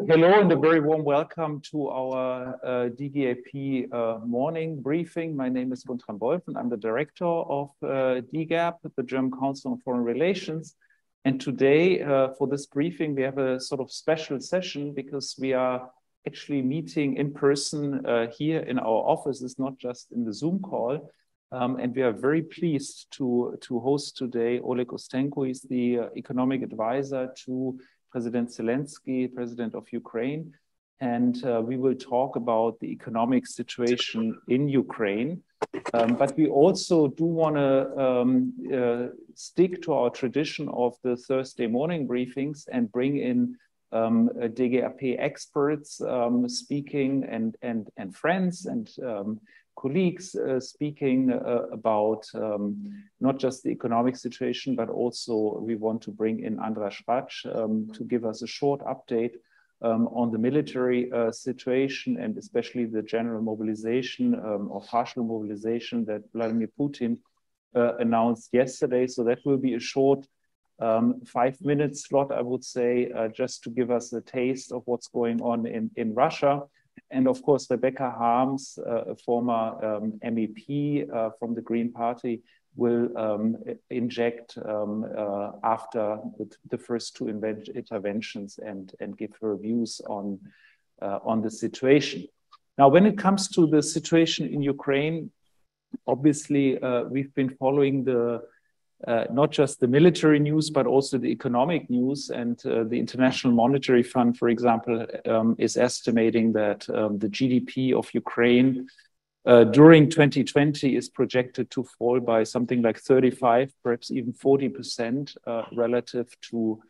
Hello and a very warm welcome to our DGAP Morning Briefing. My name is Guntram Wolff and I'm the director of DGAP, the German Council on Foreign Relations. And today for this briefing, we have a sort of special session because we are actually meeting in person here in our offices, not just in the Zoom call. And we are very pleased to host today Oleg Ustenko. He's the economic advisor to President Zelenskyy, President of Ukraine, and we will talk about the economic situation in Ukraine. But we also do want to stick to our tradition of the Thursday morning briefings and bring in DGAP experts speaking and friends and colleagues speaking about not just the economic situation, but also we want to bring in András Rácz to give us a short update on the military situation and especially the general mobilization or partial mobilization that Vladimir Putin announced yesterday. So that will be a short 5-minute slot, I would say, just to give us a taste of what's going on in Russia. And of course, Rebecca Harms, a former MEP from the Green Party, will inject after the first two interventions and give her views on the situation. Now, when it comes to the situation in Ukraine, obviously, we've been following not just the military news, but also the economic news. And the International Monetary Fund, for example, is estimating that the GDP of Ukraine during 2020 is projected to fall by something like 35, perhaps even 40% relative to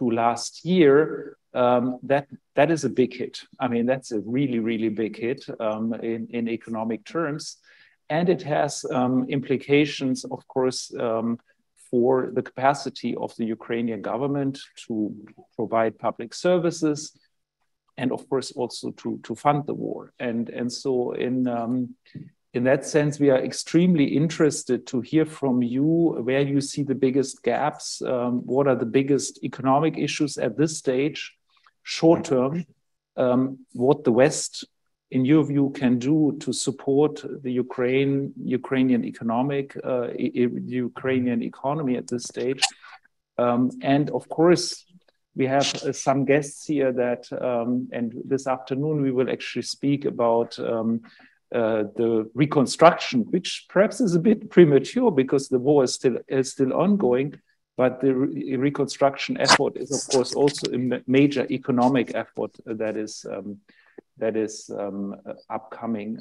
last year. That is a big hit. I mean, that's a really, really big hit in economic terms. And it has implications, of course, for the capacity of the Ukrainian government to provide public services and, of course, also to fund the war. And so in that sense, we are extremely interested to hear from you where you see the biggest gaps, what are the biggest economic issues at this stage, short term, what the West, in your view, can do to support the Ukrainian Ukrainian economy at this stage. And of course, we have some guests here that, and this afternoon we will actually speak about the reconstruction, which perhaps is a bit premature because the war is still ongoing. But the reconstruction effort is, of course, also a major economic effort that is upcoming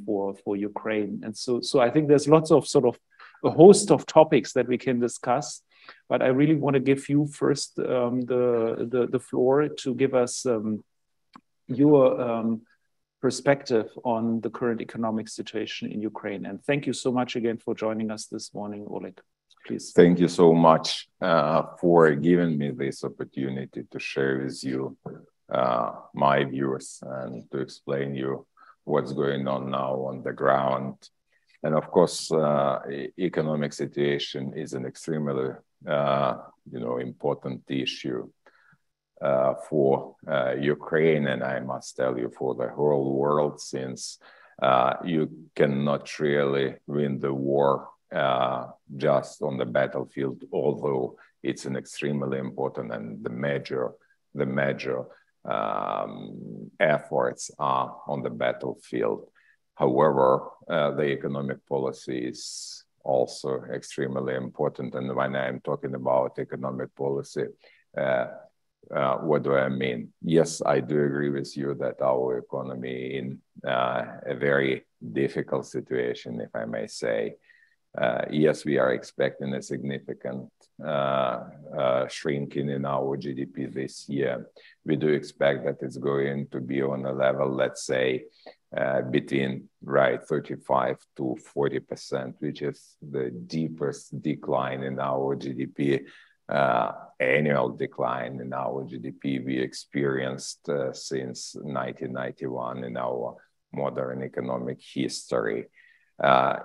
for Ukraine. And so I think there's lots of sort of a host of topics that we can discuss, but I really want to give you first the floor to give us your perspective on the current economic situation in Ukraine. And thank you so much again for joining us this morning, Oleg. Please. Thank you so much for giving me this opportunity to share with you my views and to explain you what's going on now on the ground. And of course, economic situation is an extremely, important issue for Ukraine, and I must tell you for the whole world, since you cannot really win the war just on the battlefield, although it's an extremely important and the major efforts are on the battlefield. However, the economic policy is also extremely important. And when I'm talking about economic policy, what do I mean? Yes, I do agree with you that our economy in a very difficult situation, if I may say. Yes, we are expecting a significant shrinking in our GDP this year. We do expect that it's going to be on a level, let's say, between 35 to 40%, which is the deepest decline in our GDP, annual decline in our GDP we experienced since 1991 in our modern economic history.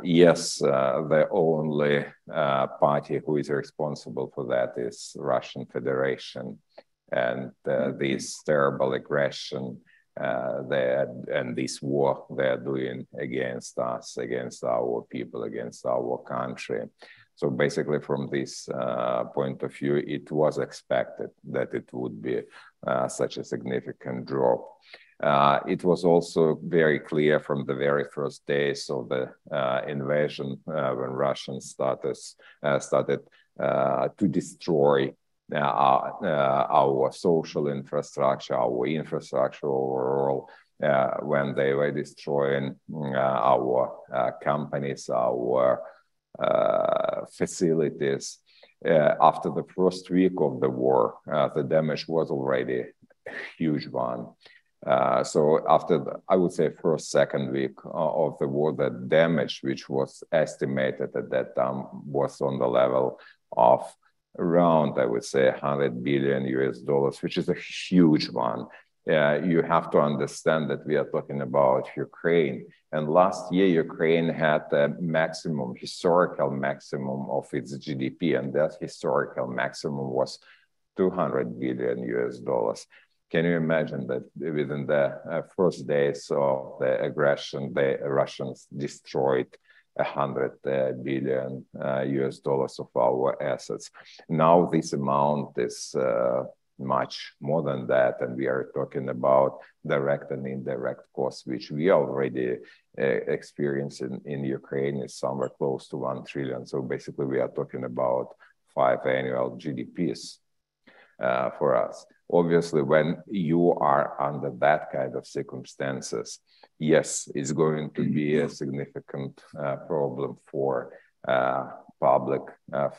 Yes, the only party who is responsible for that is Russian Federation. and this terrible aggression and this war they're doing against us, against our people, against our country. So basically, from this point of view, it was expected that it would be such a significant drop. It was also very clear from the very first days of the invasion when Russians started to destroy our social infrastructure, our infrastructure overall, when they were destroying our companies, our facilities. After the first week of the war, the damage was already a huge one. So after, I would say, second week of the war, the damage, which was estimated at that time, was on the level of around, I would say, $100 billion, which is a huge one. You have to understand that we are talking about Ukraine. And last year, Ukraine had a historical maximum of its GDP, and that historical maximum was $200 billion. Can you imagine that within the first days of the aggression, the Russians destroyed $100 billion of our assets? Now this amount is much more than that, and we are talking about direct and indirect costs, which we already experience in Ukraine is somewhere close to 1 trillion. So basically, we are talking about 5 annual GDPs for us. Obviously, when you are under that kind of circumstances, yes, it's going to be a significant problem for public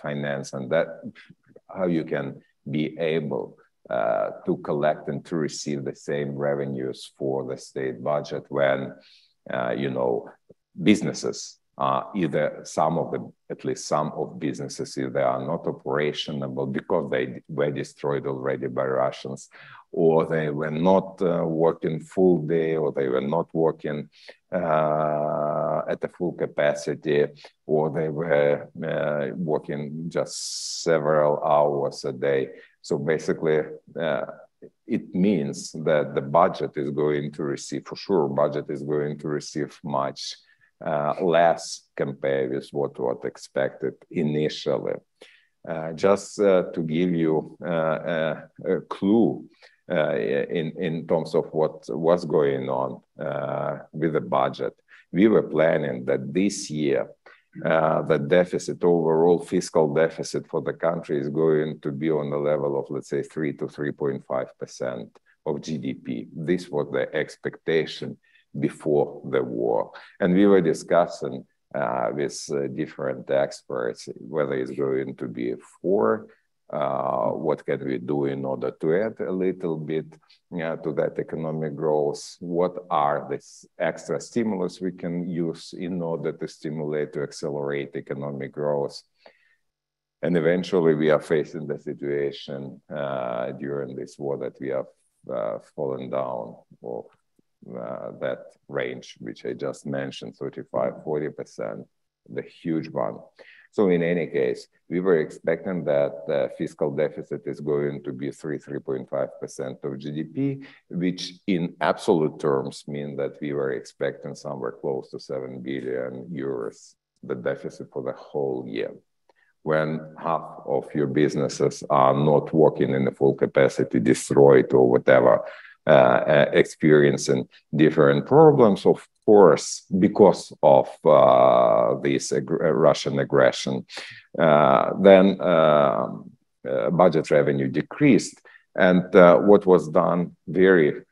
finance, and that how you can be able to collect and to receive the same revenues for the state budget when, businesses either at least some of businesses either are not operational because they were destroyed already by Russians, or they were not working full day, or they were not working at the full capacity, or they were working just several hours a day. So basically, it means that the budget is going to receive, for sure, budget is going to receive much less compared with what was expected initially. Just to give you a clue in terms of what was going on with the budget, we were planning that this year the deficit, overall fiscal deficit for the country is going to be on the level of, let's say, 3 to 3.5% of GDP. This was the expectation before the war. And we were discussing with different experts whether it's going to be 4, what can we do in order to add a little bit to that economic growth, what are the extra stimulus we can use in order to stimulate, to accelerate economic growth. And eventually we are facing the situation during this war that we have fallen down of that range, which I just mentioned, 35-40%, the huge one. So in any case, we were expecting that the fiscal deficit is going to be 3.5% of GDP, which in absolute terms mean that we were expecting somewhere close to 7 billion euros, the deficit for the whole year. When half of your businesses are not working in the full capacity, destroyed or whatever, experiencing different problems, of course, because of this Russian aggression, then budget revenue decreased. And what was done very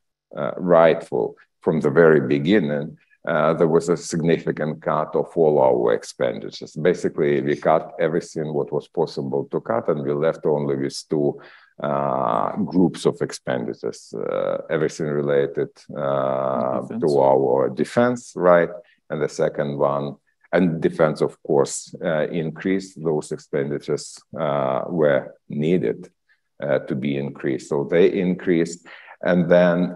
rightful from the very beginning, there was a significant cut of all our expenditures. Basically, we cut everything what was possible to cut, and we left only with 2 groups of expenditures, everything related to our defense, right? And the second one, and defense, of course, increased. Those expenditures were needed to be increased. So they increased. And then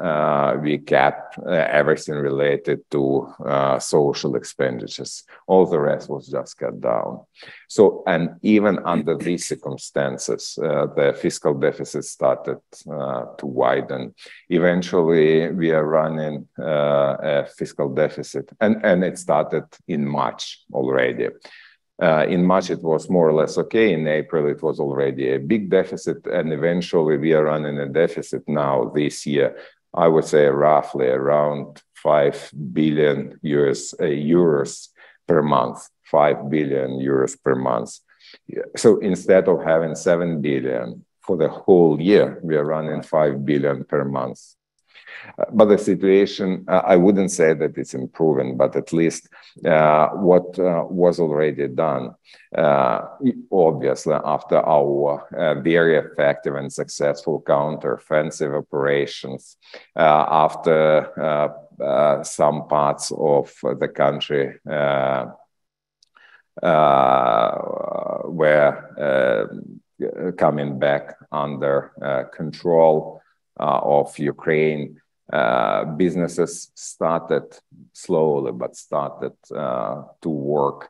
we kept everything related to social expenditures. All the rest was just cut down. So, and even under these circumstances, the fiscal deficit started to widen. Eventually, we are running a fiscal deficit, and it started in March already. In March, it was more or less okay. In April, it was already a big deficit. And eventually, we are running a deficit now this year, I would say roughly around 5 billion euros per month, 5 billion euros per month. So instead of having 7 billion for the whole year, we are running 5 billion per month. But the situation, I wouldn't say that it's improving, but at least what was already done, obviously after our very effective and successful counteroffensive operations, after some parts of the country were coming back under control of Ukraine, businesses started slowly, but started to work.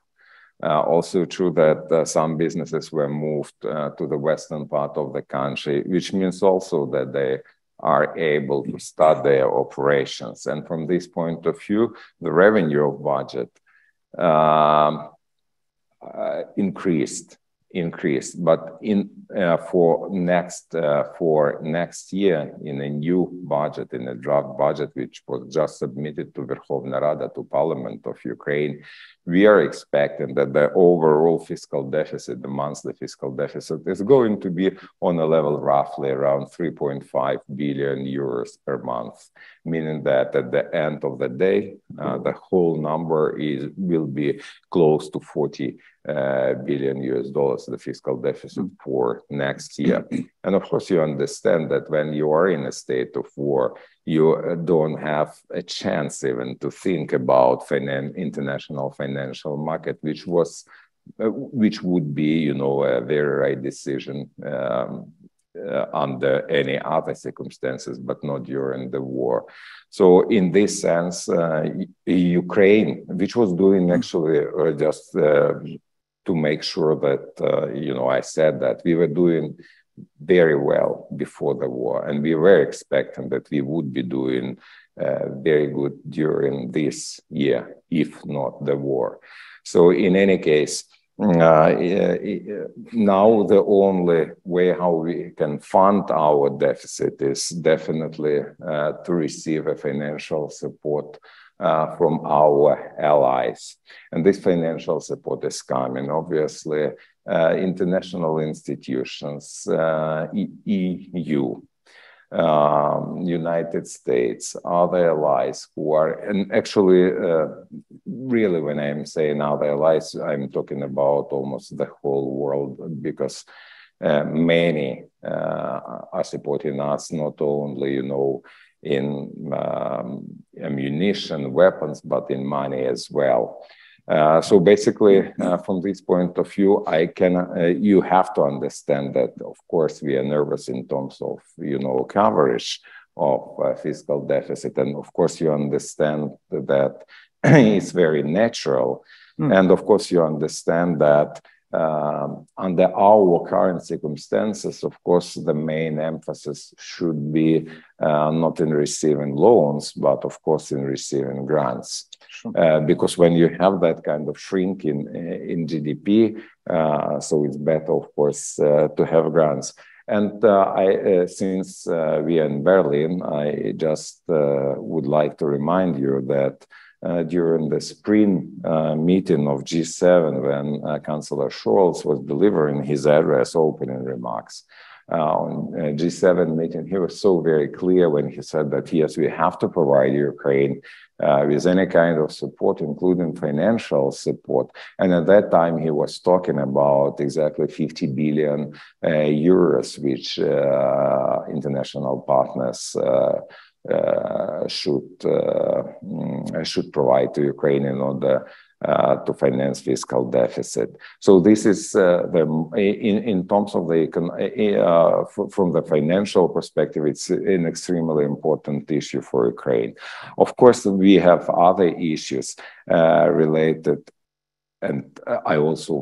Also true that some businesses were moved to the western part of the country, which means also that they are able to start their operations. And from this point of view, the revenue of budget increased, but for next year, in a new budget, in a draft budget which was just submitted to Verkhovna Rada, to Parliament of Ukraine, we are expecting that the overall fiscal deficit, the monthly fiscal deficit, is going to be on a level roughly around 3.5 billion euros per month, meaning that at the end of the day, the whole number will be close to 40 billion US dollars, the fiscal deficit for next year. And of course, you understand that when you are in a state of war, you don't have a chance even to think about international financial market, which would be, you know, a very right decision under any other circumstances, but not during the war. So in this sense, Ukraine, which was doing actually just to make sure that, you know, I said that we were doing very well before the war, and we were expecting that we would be doing very good during this year, if not the war. So in any case, now the only way how we can fund our deficit is definitely to receive a financial support from our allies. And this financial support is coming, obviously, international institutions, EU, United States, other allies who are, and actually, really when I'm saying other allies, I'm talking about almost the whole world, because many are supporting us, not only, you know, in ammunition, weapons, but in money as well. So basically, from this point of view, you have to understand that, of course, we are nervous in terms of, you know, coverage of fiscal deficit. And of course, you understand that it's very natural. And of course, you understand that under our current circumstances, of course, the main emphasis should be not in receiving loans, but of course in receiving grants. Sure. Because when you have that kind of shrink in GDP, so it's better, of course, to have grants. And since we are in Berlin, I just would like to remind you that during the spring meeting of G7, when Chancellor Scholz was delivering his address, opening remarks on G7 meeting, he was so very clear when he said that, yes, we have to provide Ukraine with any kind of support, including financial support. And at that time, he was talking about exactly 50 billion euros, which international partners should provide to Ukraine in order to finance fiscal deficit. So this is in terms of the from the financial perspective, it's an extremely important issue for Ukraine. Of course, we have other issues related. And I also,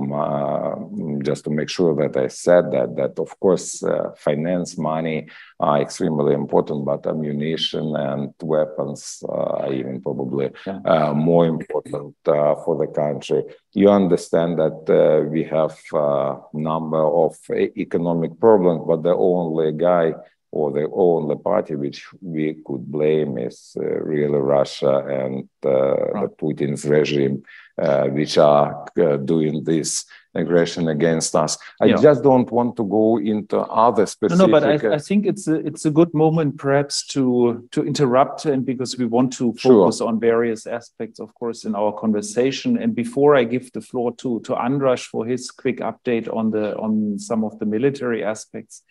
just to make sure that I said that of course, finance, money are extremely important, but ammunition and weapons are even probably more important for the country. You understand that we have a number of economic problems, but the only guy or the only party which we could blame is really Russia and the Putin's regime, which are doing this aggression against us. I just don't want to go into other specific... No, but I think it's a good moment perhaps to interrupt, and because we want to focus on various aspects, of course, in our conversation. And before I give the floor to András for his quick update on some of the military aspects,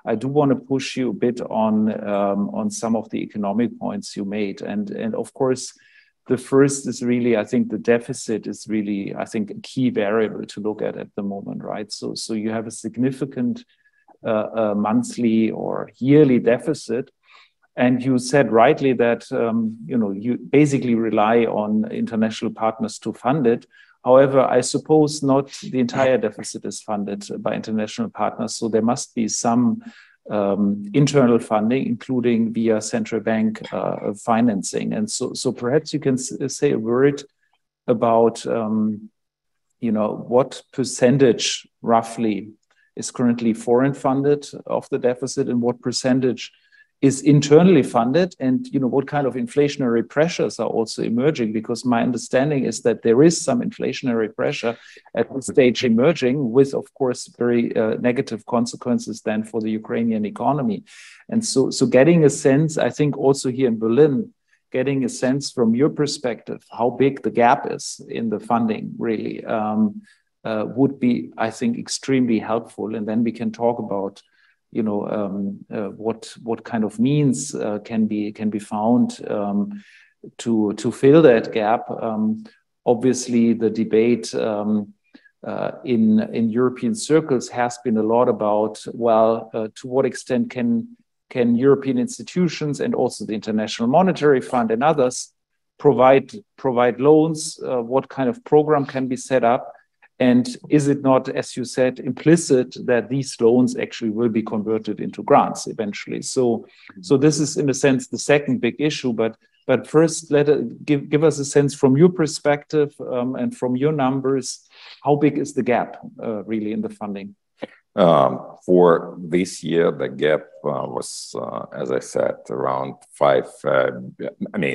I do want to push you a bit on some of the economic points you made. And of course, the first is really, I think the deficit is really, I think, a key variable to look at the moment, right? So you have a significant monthly or yearly deficit. And you said rightly that, you basically rely on international partners to fund it. However, I suppose not the entire deficit is funded by international partners. So there must be some internal funding, including via central bank financing. And so perhaps you can say a word about, what percentage roughly is currently foreign funded of the deficit, and what percentage is internally funded, and what kind of inflationary pressures are also emerging, because my understanding is that there is some inflationary pressure at this stage emerging, with of course very negative consequences then for the Ukrainian economy. And so getting a sense, I think also here in Berlin, getting a sense from your perspective how big the gap is in the funding really would be, I think, extremely helpful. And then we can talk about what kind of means can be found to fill that gap. Obviously, the debate in European circles has been a lot about, to what extent can European institutions and also the International Monetary Fund and others provide loans? What kind of program can be set up? And is it not, as you said, implicit that these loans actually will be converted into grants eventually? So this is, in a sense, the second big issue. But first, give us a sense from your perspective and from your numbers, how big is the gap really in the funding? For this year, the gap was, as I said, around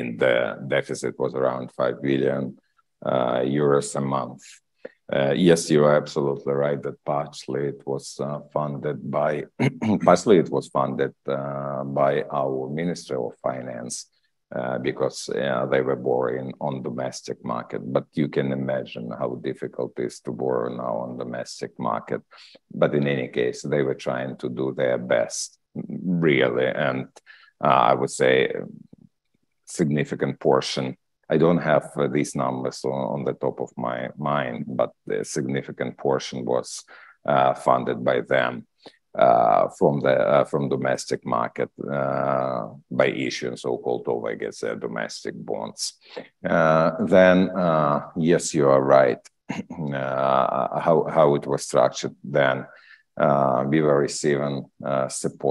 the deficit was around 5 billion euros a month. Yes, you are absolutely right that partially it was funded by our Ministry of Finance because they were borrowing on domestic market. But you can imagine how difficult it is to borrow now on domestic market. But in any case, they were trying to do their best, really, and I would say significant portion. I don't have these numbers on the top of my mind, but a significant portion was funded by them from domestic market by issuing so-called domestic bonds. Then, yes, you are right. How it was structured then. We were receiving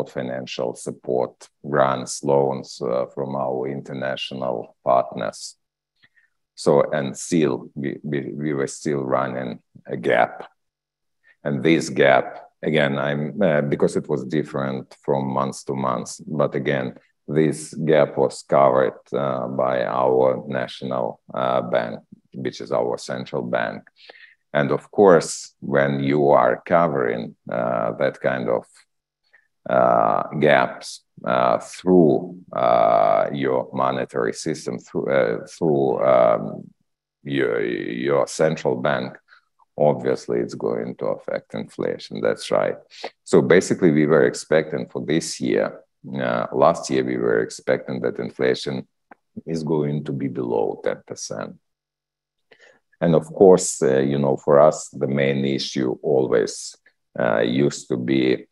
financial support, grants, loans from our international partners. And still, we were still running a gap. And this gap, again, because it was different from month to month, but again, this gap was covered by our national bank, which is our central bank. And of course, when you are covering that kind of gaps through your monetary system, through your central bank, obviously it's going to affect inflation. That's right. So basically, we were expecting for this year, last year, we were expecting that inflation is going to be below 10%. And of course, for us, the main issue always used to be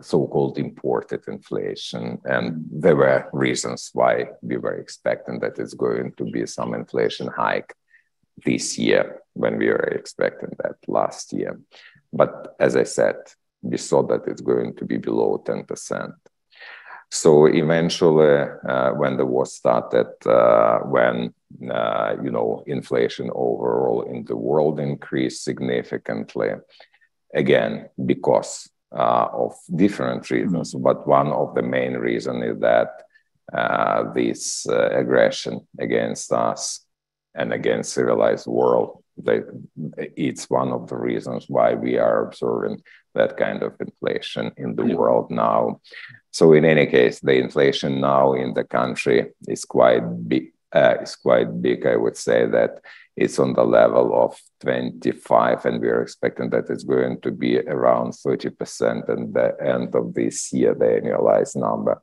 so-called imported inflation. And there were reasons why we were expecting that it's going to be some inflation hike this year when we were expecting that last year. But as I said, we saw that it's going to be below 10%. So eventually, when the war started, when inflation overall in the world increased significantly, again, because of different reasons, but one of the main reasons is that this aggression against us and against civilized world, it's one of the reasons why we are observing that kind of inflation in the world now. So in any case, the inflation now in the country is quite big. I would say that it's on the level of 25, and we are expecting that it's going to be around 30% at the end of this year, the annualized number,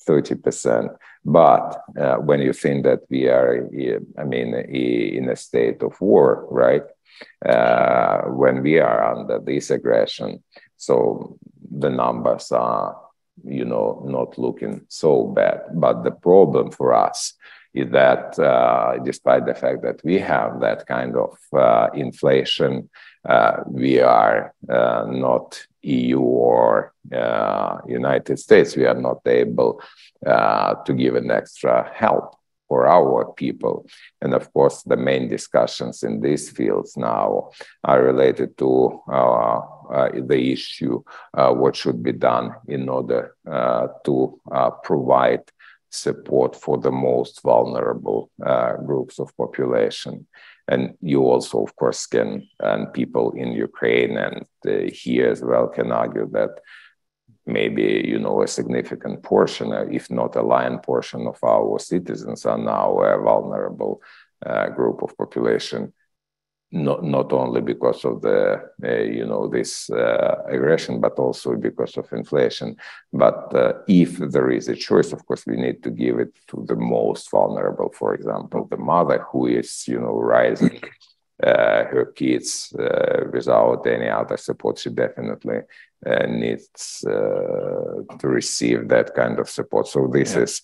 30%. But when you think that we are, in a state of war, right? When we are under this aggression, so the numbers are, not looking so bad. But the problem for us is that despite the fact that we have that kind of inflation, we are not EU or United States. We are not able to give an extra help for our people. And of course, the main discussions in these fields now are related to the issue, what should be done in order to provide support for the most vulnerable groups of population. And you also, of course, and people in Ukraine and here as well can argue that maybe, a significant portion, if not a lion portion of our citizens are now a vulnerable group of population, not only because of the, this aggression, but also because of inflation. But if there is a choice, of course, we need to give it to the most vulnerable. For example, the mother who is, raising her kids without any other support. She definitely needs to receive that kind of support. So this is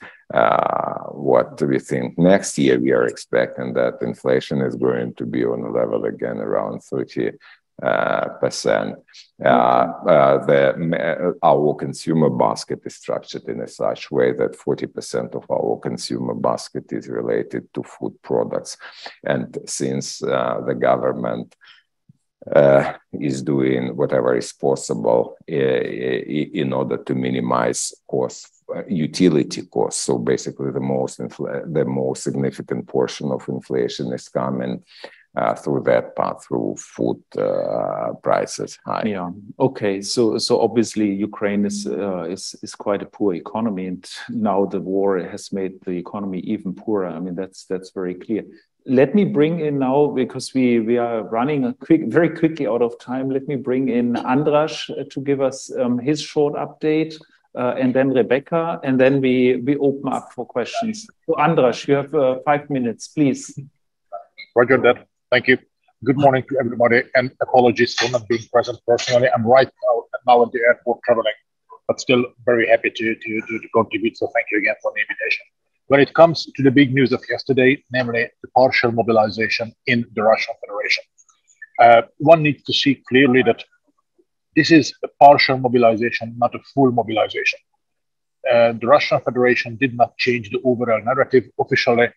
what we think. Next year, we are expecting that inflation is going to be on a level again around 30%. Our consumer basket is structured in a such way that 40% of our consumer basket is related to food products. And since the government is doing whatever is possible in order to minimize costs, utility costs. So basically, the most significant portion of inflation is coming through that path, through food prices high. Yeah. Okay. So obviously Ukraine is quite a poor economy, and now the war has made the economy even poorer. I mean, that's very clear. Let me bring in now, because we are running very quickly out of time. Let me bring in András to give us his short update, and then Rebecca, and then we open up for questions. So András, you have 5 minutes, please. Roger that. Thank you. Good morning to everybody, and apologies for not being present personally. I'm right now at the airport traveling, but still very happy to contribute. So thank you again for the invitation. When it comes to the big news of yesterday, namely the partial mobilization in the Russian Federation, one needs to see clearly that this is a partial mobilization, not a full mobilization. The Russian Federation did not change the overall narrative officially.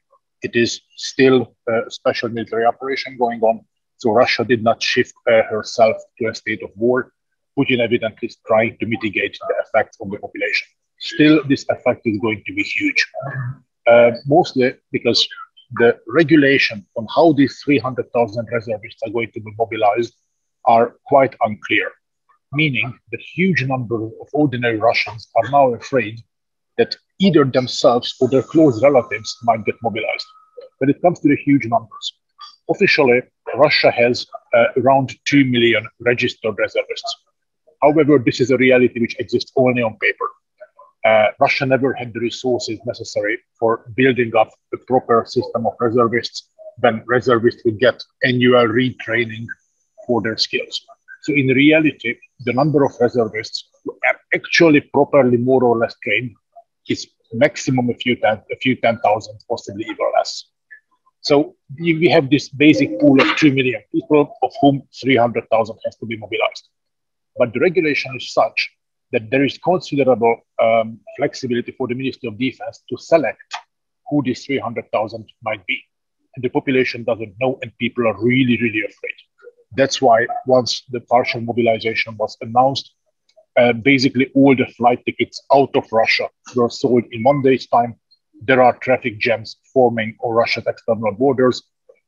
It is still a special military operation going on. So Russia did not shift herself to a state of war. Putin evidently is trying to mitigate the effects on the population. Still, this effect is going to be huge, mostly because the regulation on how these 300,000 reservists are going to be mobilized are quite unclear, meaning that huge number of ordinary Russians are now afraid that either themselves or their close relatives might get mobilized. When it comes to the huge numbers, officially, Russia has around 2 million registered reservists. However, this is a reality which exists only on paper. Russia never had the resources necessary for building up a proper system of reservists when reservists will get annual retraining for their skills. So in reality, the number of reservists who are actually properly more or less trained is maximum a few 10,000, possibly even less. So we have this basic pool of 3 million people, of whom 300,000 has to be mobilized. But the regulation is such that there is considerable flexibility for the Ministry of Defense to select who this 300,000 might be. And the population doesn't know, and people are really, really afraid. That's why once the partial mobilization was announced, basically all the flight tickets out of Russia were sold in 1 day's time. There are traffic jams forming on Russia's external borders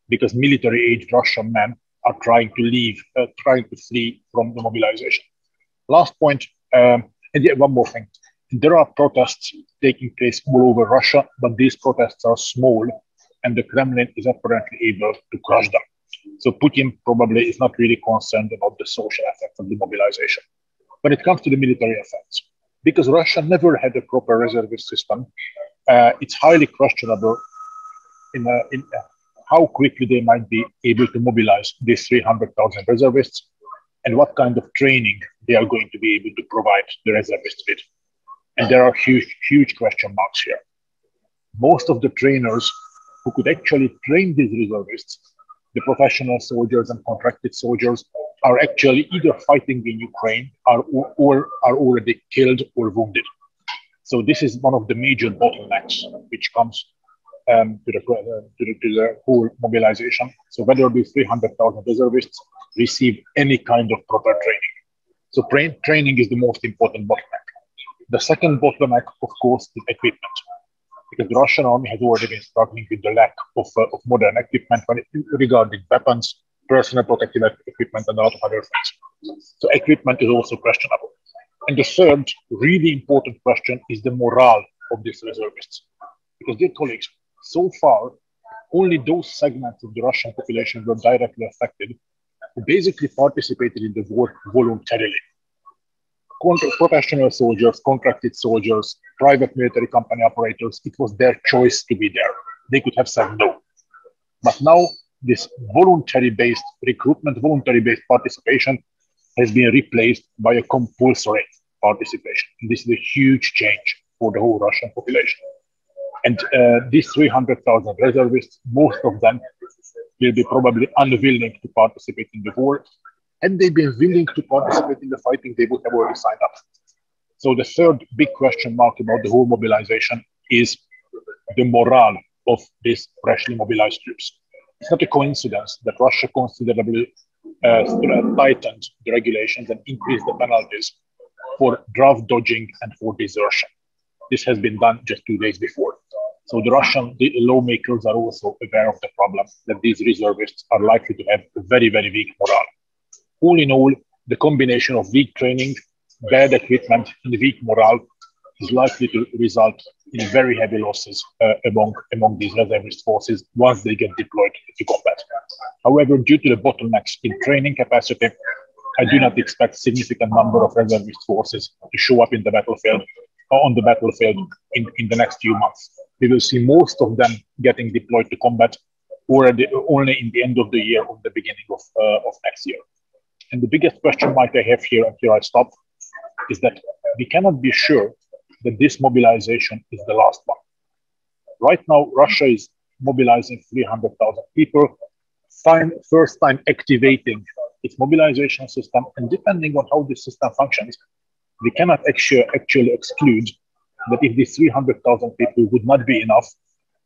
because military-aged Russian men are trying to leave, trying to flee from the mobilization. Last point, and yet one more thing. There are protests taking place all over Russia, but these protests are small, and the Kremlin is apparently able to crush them. So Putin probably is not really concerned about the social effects of the mobilization. When it comes to the military effects, because Russia never had a proper reservist system, it's highly questionable in how quickly they might be able to mobilize these 300,000 reservists and what kind of training they are going to be able to provide the reservists with. And there are huge, huge question marks here. Most of the trainers who could actually train these reservists, the professional soldiers and contracted soldiers, are actually either fighting in Ukraine or are already killed or wounded. So this is one of the major bottlenecks which comes to the whole mobilization. So whether these 300,000 reservists receive any kind of proper training. So training is the most important bottleneck. The second bottleneck, of course, is equipment, because the Russian army has already been struggling with the lack of modern equipment regarding weapons, personal protective equipment, and a lot of other things. So equipment is also questionable. And the third really important question is the morale of these reservists. Because, dear colleagues, so far, only those segments of the Russian population were directly affected who basically participated in the war voluntarily. Professional soldiers, contracted soldiers, private military company operators, it was their choice to be there. They could have said no. But now this voluntary-based recruitment, voluntary-based participation has been replaced by a compulsory participation. And this is a huge change for the whole Russian population. And these 300,000 reservists, most of them will be probably unwilling to participate in the war. Had they been willing to participate in the fighting, they would have already signed up. So the third big question mark about the whole mobilization is the morale of these freshly mobilized troops. It's not a coincidence that Russia considerably tightened the regulations and increased the penalties for draft dodging and for desertion. This has been done just 2 days before. So the Russian lawmakers are also aware of the problem that these reservists are likely to have a very, very weak morale. All in all, the combination of weak training, bad equipment, and weak morale is likely to result in very heavy losses among these reservist forces once they get deployed to combat. However, due to the bottlenecks in training capacity, I do not expect significant number of reservist forces to show up in the battlefield on the battlefield in the next few months. We will see most of them getting deployed to combat already only in the end of the year or the beginning of next year. And the biggest question mark I have here, and here I stop, is that we cannot be sure that this mobilization is the last one. Right now, Russia is mobilizing 300,000 people, first time activating its mobilization system, and depending on how this system functions, we cannot actually exclude that if these 300,000 people would not be enough,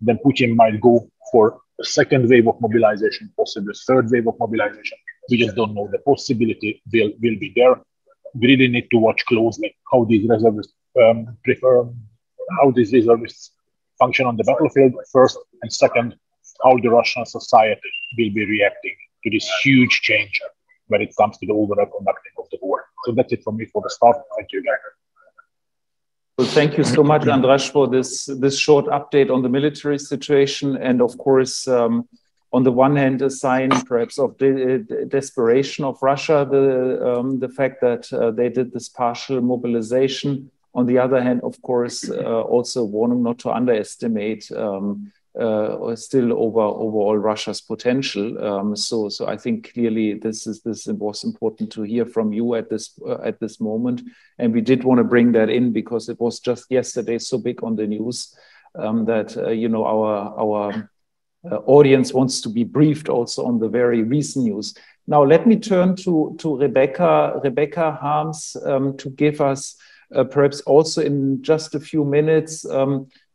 then Putin might go for a second wave of mobilization, possibly a third wave of mobilization. We just don't know. The possibility will be there. We really need to watch closely how these reservists function on the battlefield first, and second, how the Russian society will be reacting to this huge change when it comes to the overall conducting of the war. So that's it from me for the start. Thank you again. Well, thank you so much, András, for this short update on the military situation. And of course, on the one hand, a sign perhaps of the desperation of Russia, the fact that they did this partial mobilization. On the other hand, of course, also warning not to underestimate still overall Russia's potential. So I think clearly this was important to hear from you at this moment, and we did want to bring that in because it was just yesterday so big on the news that our audience wants to be briefed also on the very recent news. Now let me turn to Rebecca Harms to give us perhaps also in just a few minutes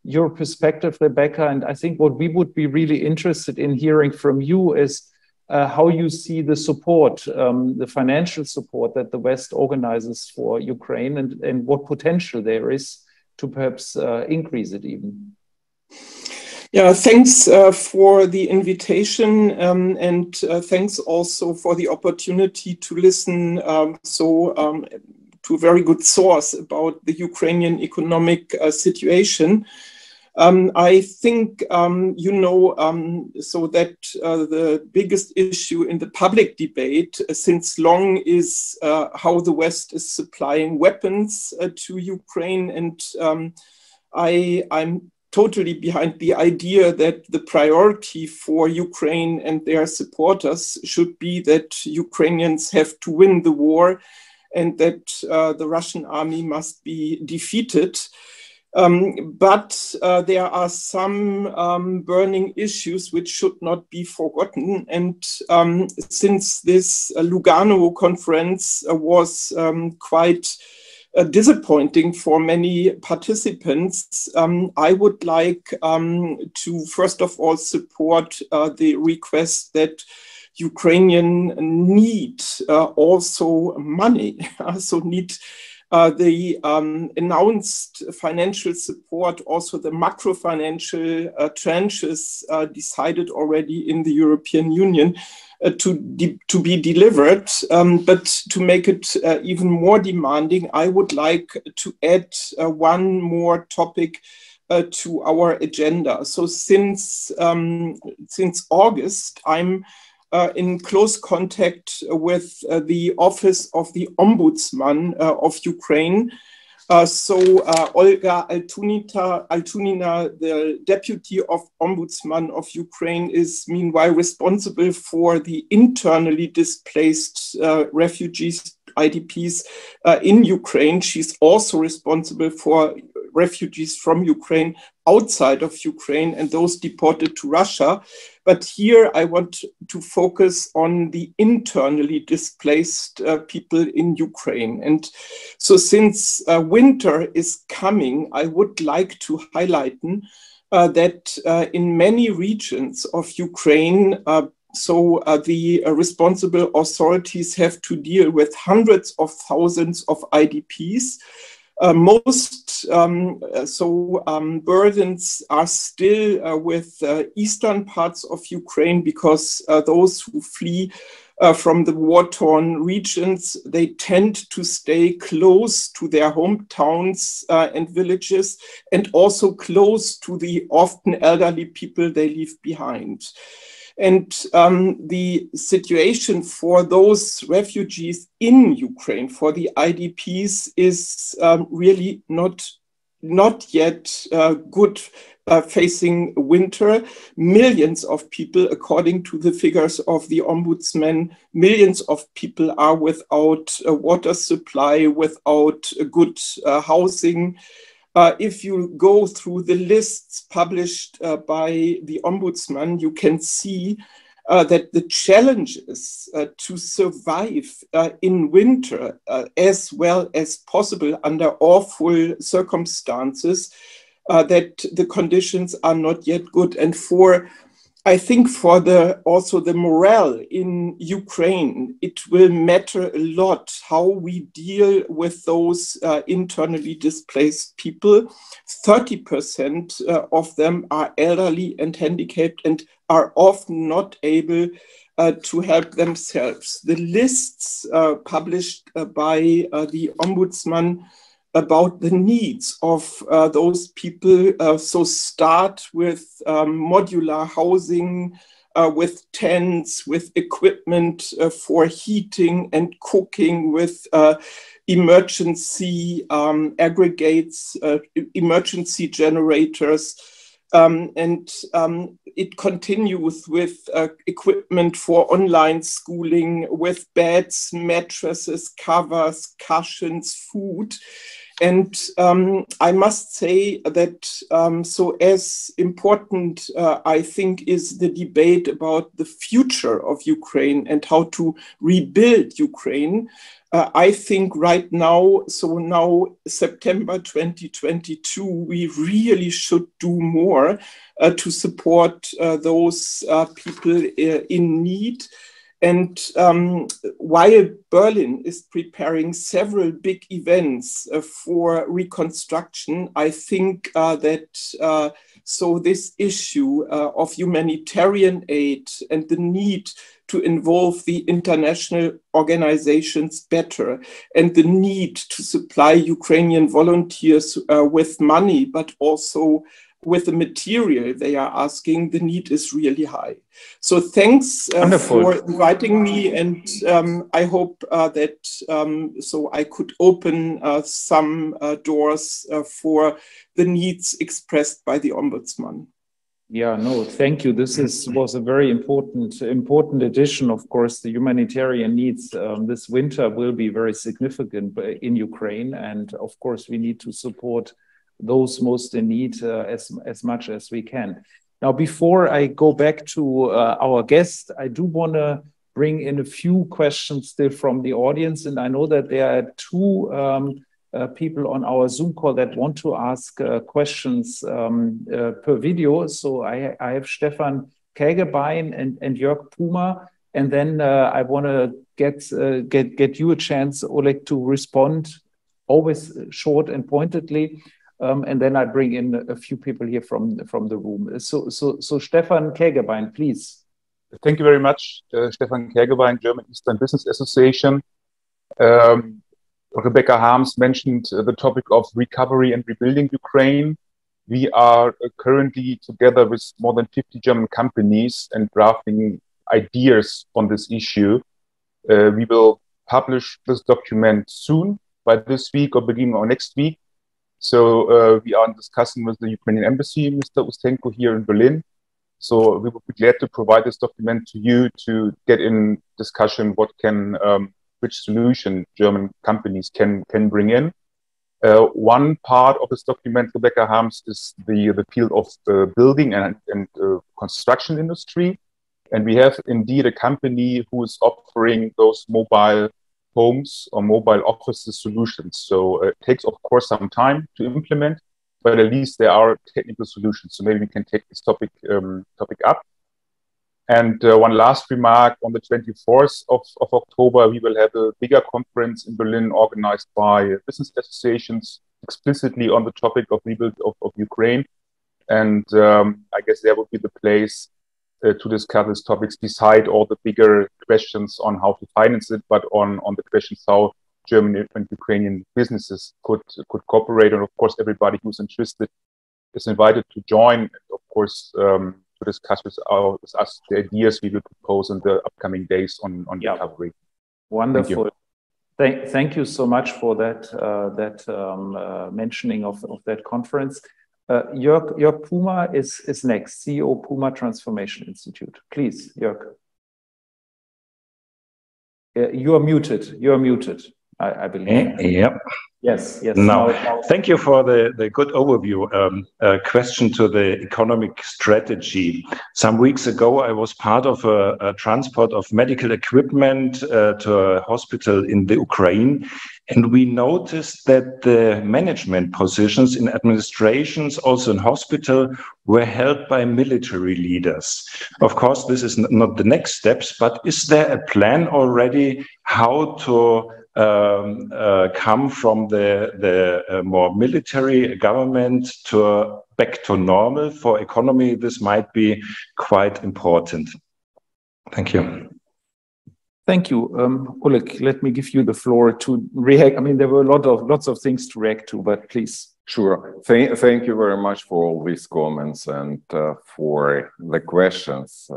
your perspective, Rebecca. And I think what we would be really interested in hearing from you is how you see the support, the financial support that the West organizes for Ukraine, and what potential there is to perhaps increase it even. Yeah, thanks for the invitation, and thanks also for the opportunity to listen to a very good source about the Ukrainian economic situation. I think so that the biggest issue in the public debate since long is how the West is supplying weapons to Ukraine, and I'm totally behind the idea that the priority for Ukraine and their supporters should be that Ukrainians have to win the war and that the Russian army must be defeated. But there are some burning issues which should not be forgotten. And since this Lugano conference was quite disappointing for many participants, I would like to first of all support the request that Ukrainian need also money, so need the announced financial support, also the macro financial tranches decided already in the European Union to be delivered. But to make it even more demanding, I would like to add one more topic to our agenda. So since August, I'm in close contact with the Office of the Ombudsman of Ukraine. Olga Altunina, the Deputy of Ombudsman of Ukraine, is meanwhile responsible for the internally displaced refugees, IDPs in Ukraine. She's also responsible for refugees from Ukraine outside of Ukraine and those deported to Russia. But here I want to focus on the internally displaced people in Ukraine. And so since winter is coming, I would like to highlight that in many regions of Ukraine, the responsible authorities have to deal with hundreds of thousands of IDPs. Most burdens are still with eastern parts of Ukraine, because those who flee from the war-torn regions, they tend to stay close to their hometowns and villages, and also close to the often elderly people they leave behind. And the situation for those refugees in Ukraine, for the IDPs, is really not yet good facing winter. Millions of people, according to the figures of the Ombudsman, millions of people are without a water supply, without a good housing. If you go through the lists published by the Ombudsman, you can see that the challenges to survive in winter as well as possible under awful circumstances, that the conditions are not yet good. And I think for also the morale in Ukraine, it will matter a lot how we deal with those internally displaced people. 30% of them are elderly and handicapped and are often not able to help themselves. The lists published by the Ombudsman about the needs of those people. So start with modular housing, with tents, with equipment for heating and cooking, with emergency aggregates, emergency generators, It continues with equipment for online schooling, with beds, mattresses, covers, cushions, food. And I must say that so as important, I think, is the debate about the future of Ukraine and how to rebuild Ukraine. I think right now, so now September 2022, we really should do more to support those people in need. And while Berlin is preparing several big events for reconstruction, I think that so this issue of humanitarian aid and the need to involve the international organizations better and the need to supply Ukrainian volunteers with money, but also with the material they are asking, the need is really high. So thanks for inviting me, and I hope that so I could open some doors for the needs expressed by the Ombudsman. Yeah, no, thank you. This was a very important addition. Of course, the humanitarian needs this winter will be very significant in Ukraine, and of course, we need to support those most in need as much as we can. Now, before I go back to our guest, I do want to bring in a few questions still from the audience, and I know that there are two people on our Zoom call that want to ask questions per video. So I have Stefan Kägebein and Jörg Puma, and then I want to get you a chance, Oleg, to respond, always short and pointedly. And then I bring in a few people here from the room. So Stefan Kägebein, please. Thank you very much, Stefan Kägebein, German Eastern Business Association. Rebecca Harms mentioned the topic of recovery and rebuilding Ukraine. We are currently together with more than 50 German companies and drafting ideas on this issue. We will publish this document soon, by this week or beginning of next week. So we are discussing with the Ukrainian embassy, Mr. Ustenko, here in Berlin. So we will be glad to provide this document to you to get in discussion what can, which solution German companies can bring in. One part of this document, Rebecca Harms, is the field of building and construction industry. And we have indeed a company who is offering those mobile homes or mobile offices solutions. So it takes, of course, some time to implement, but at least there are technical solutions. So maybe we can take this topic up. And one last remark, on the 24th of October, we will have a bigger conference in Berlin organized by business associations explicitly on the topic of rebuild of Ukraine. And I guess there will be the place to discuss these topics beside all the bigger questions on how to finance it, but on the questions how German and Ukrainian businesses could cooperate. And of course, everybody who's interested is invited to join, and of course, to discuss with us the ideas we will propose in the upcoming days on recovery. Wonderful. Thank you so much for that mentioning of that conference. Jörg Puma is next, CEO Puma Transformation Institute. Please, Jörg. You are muted, I believe. Yep. Yes. Now, thank you for the good overview. Question to the economic strategy. Some weeks ago, I was part of a transport of medical equipment to a hospital in the Ukraine. And we noticed that the management positions in administrations, also in hospital, were held by military leaders. Of course, this is not the next steps, but is there a plan already how to come from the more military government to back to normal for economy? This might be quite important. Thank you. Thank you. Oleg, let me give you the floor to react. I mean, there were lots of things to react to, but please. Sure. Thank you very much for all these comments and for the questions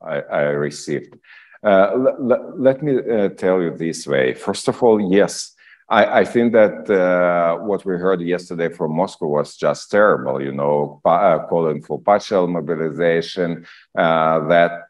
I received. Let me tell you this way. First of all, yes, I think that what we heard yesterday from Moscow was just terrible, you know, calling for partial mobilization, that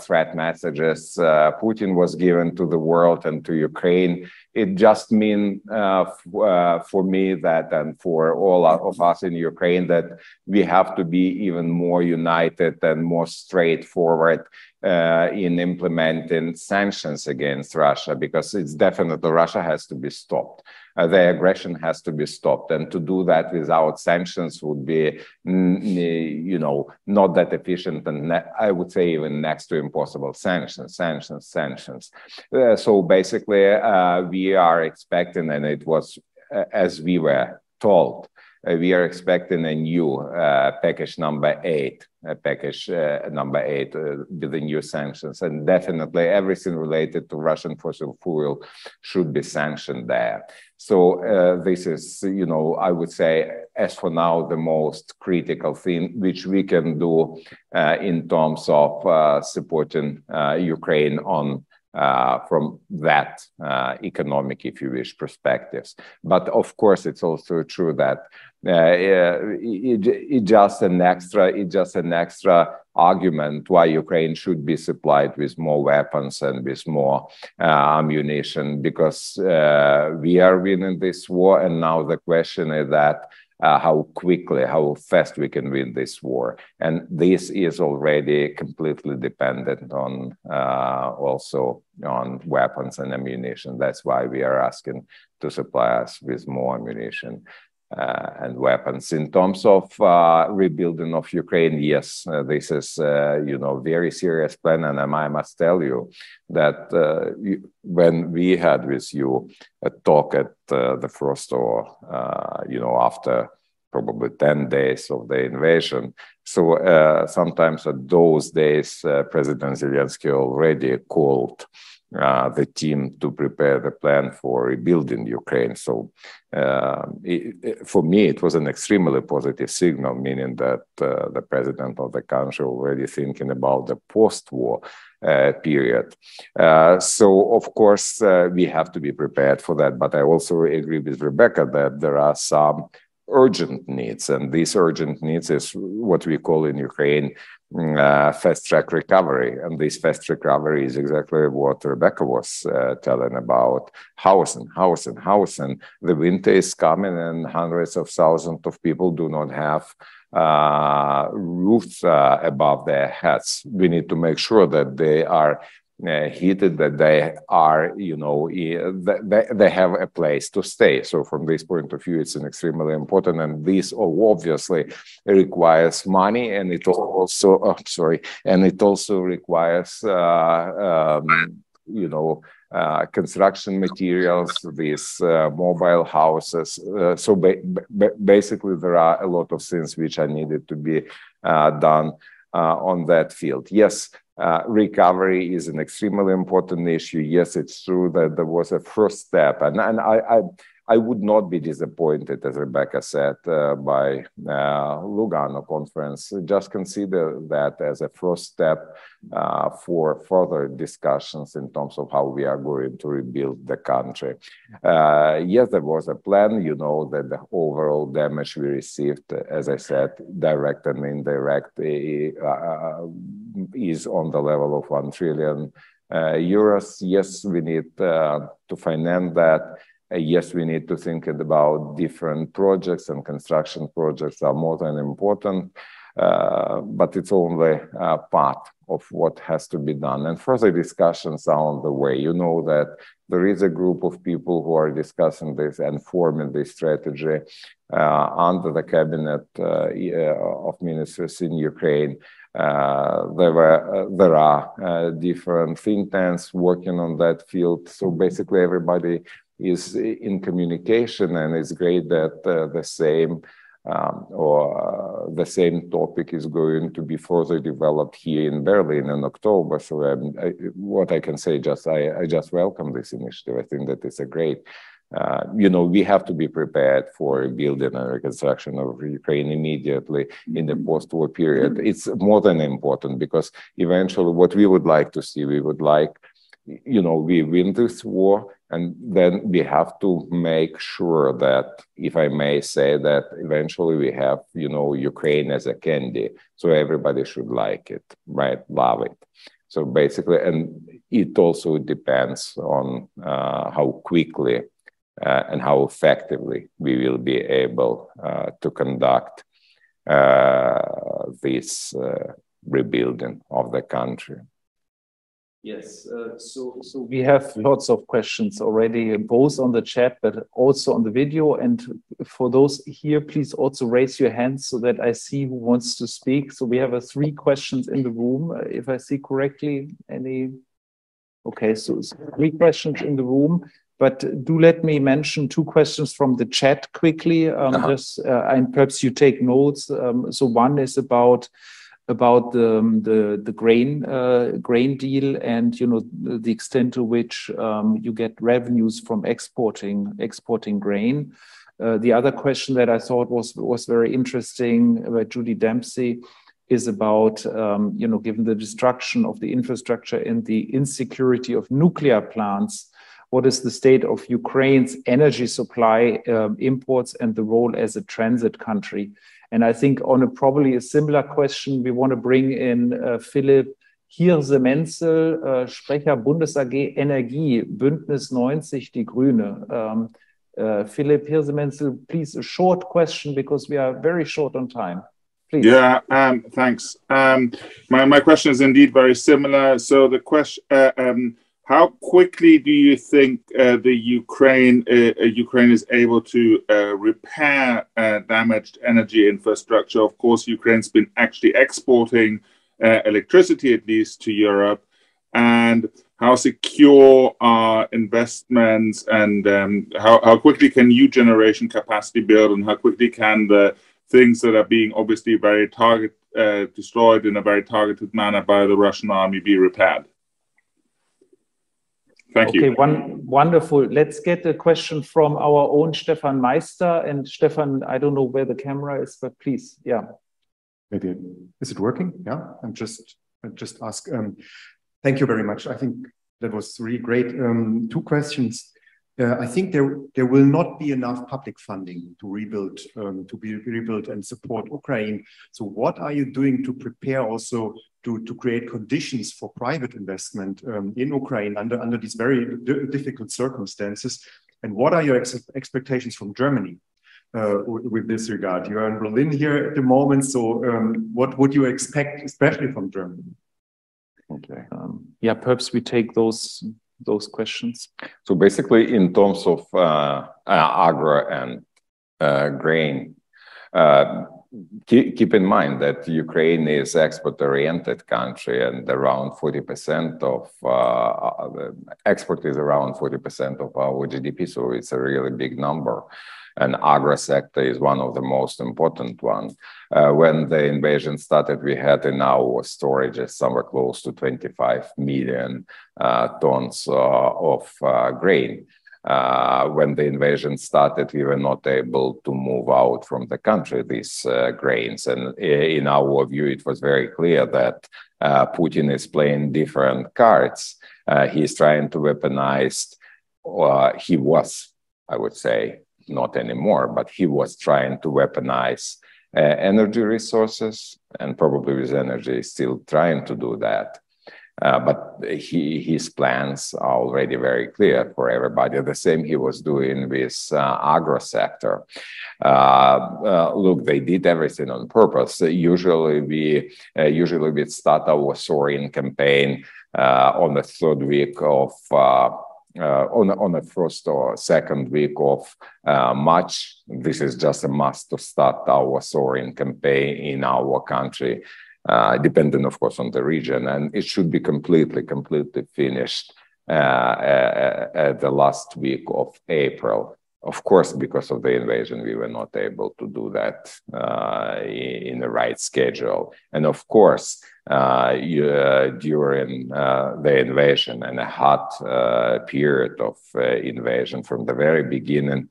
threat messages Putin was given to the world and to Ukraine. It just means for me that, and for all of us in Ukraine, that we have to be even more united and more straightforward in implementing sanctions against Russia, because it's definitely Russia has to be stopped. The aggression has to be stopped, and to do that without sanctions would be, you know, not that efficient, and I would say even next to impossible. Sanctions. So basically, we are expecting, and it was as we were told, we are expecting a new package number 8, with the new sanctions, and definitely everything related to Russian fossil fuel should be sanctioned there. So this is, you know, I would say, as for now, the most critical thing which we can do in terms of supporting Ukraine on from that economic, if you wish, perspectives. But of course, it's also true that it's just an extra argument why Ukraine should be supplied with more weapons and with more ammunition, because we are winning this war, and now the question is that how quickly, how fast we can win this war. And this is already completely dependent on also on weapons and ammunition. That's why we are asking to supply us with more ammunition and weapons. In terms of rebuilding of Ukraine, yes, this is, you know, very serious plan. And I must tell you that when we had with you a talk at the first, or, you know, after probably 10 days of the invasion. So sometimes at those days, President Zelenskyy already called the team to prepare the plan for rebuilding Ukraine. So for me, it was an extremely positive signal, meaning that the president of the country already thinking about the post-war period. So, of course, we have to be prepared for that. But I also agree with Rebecca that there are some urgent needs, and these urgent needs is what we call in Ukraine fast-track recovery. And this fast recovery is exactly what Rebecca was telling about: housing. The winter is coming, and hundreds of thousands of people do not have roofs above their heads. We need to make sure that they are heated, that they are, you know, they have a place to stay. So from this point of view, it's an extremely important, and this obviously requires money, and it also, and it also requires, you know, construction materials, these mobile houses. So basically, there are a lot of things which are needed to be done on that field. Yes. Recovery is an extremely important issue. Yes, it's true that there was a first step, and I would not be disappointed, as Rebecca said, by Lugano conference. Just consider that as a first step for further discussions in terms of how we are going to rebuild the country. Yes, there was a plan. You know that the overall damage we received, as I said, direct and indirect, is on the level of 1 trillion euros. Yes, we need to finance that. Yes, we need to think about different projects, and construction projects are more than important, but it's only part of what has to be done. And further discussions are on the way. You know that there is a group of people who are discussing this and forming this strategy under the cabinet of ministers in Ukraine. There are different think tanks working on that field. So basically everybody is in communication, and it's great that the same topic is going to be further developed here in Berlin in October. So what I can say, I just welcome this initiative. I think that it's a great, you know, we have to be prepared for rebuilding and reconstruction of Ukraine immediately in the post-war period. It's more than important, because eventually what we would like to see, we would like we win this war, and then we have to make sure that, if I may say that, eventually we have, Ukraine as a candy, so everybody should like it, right? Love it. So basically, and it also depends on how quickly and how effectively we will be able to conduct this rebuilding of the country. Yes, so we have lots of questions already, both on the chat, but also on the video. And for those here, please also raise your hands so that I see who wants to speak. So we have 3 questions in the room, if I see correctly. Okay, so 3 questions in the room. But do let me mention 2 questions from the chat quickly. And perhaps you take notes. So one is about the grain deal, and the extent to which you get revenues from exporting grain. The other question that I thought was very interesting by Judy Dempsey is about given the destruction of the infrastructure and the insecurity of nuclear plants, what is the state of Ukraine's energy supply, imports, and the role as a transit country? And I think on probably a similar question, we want to bring in Philipp Hirse-Menzel, Sprecher Bundes AG Energie, Bündnis 90 Die Grüne. Philipp Hirse-Menzel, please, a short question because we are very short on time. Please. Yeah, thanks. My question is indeed very similar. So the question, how quickly do you think the Ukraine is able to repair damaged energy infrastructure? Of course, Ukraine's been actually exporting electricity, at least, to Europe. And how secure are investments, and how quickly can new generation capacity build, and how quickly can the things that are being obviously very destroyed in a very targeted manner by the Russian army be repaired? Thank you. Okay, wonderful. Let's get a question from our own Stefan Meister. And Stefan, I don't know where the camera is, but please, yeah. Maybe is it working? Yeah, I'm just ask. Thank you very much. I think that was really great. 2 questions. I think there will not be enough public funding to rebuild, and support Ukraine. So what are you doing to prepare also to create conditions for private investment in Ukraine under these very difficult circumstances? And what are your expectations from Germany with this regard? You are in Berlin here at the moment, so what would you expect, especially from Germany? Okay. Yeah, perhaps we take those questions. So basically, in terms of agro and grain, keep in mind that Ukraine is export-oriented country, and around 40% of export is around 40% of our GDP. So it's a really big number. And agro sector is one of the most important ones. When the invasion started, we had in our storages somewhere close to 25 million tons of grain. When the invasion started, we were not able to move out from the country these grains. And in our view, it was very clear that Putin is playing different cards. He's trying to weaponize, he was, I would say, not anymore, but he was trying to weaponize energy resources, and probably with energy still trying to do that. But his plans are already very clear for everybody. The same he was doing with agro sector. Look, they did everything on purpose. Usually we start our soaring campaign on the 3rd week of on the 1st or 2nd week of March. This is just a must to start our soaring campaign in our country, depending, of course, on the region. And it should be completely finished at the last week of April. Of course, because of the invasion, we were not able to do that in the right schedule. And of course, during the invasion and a hot period of invasion from the very beginning,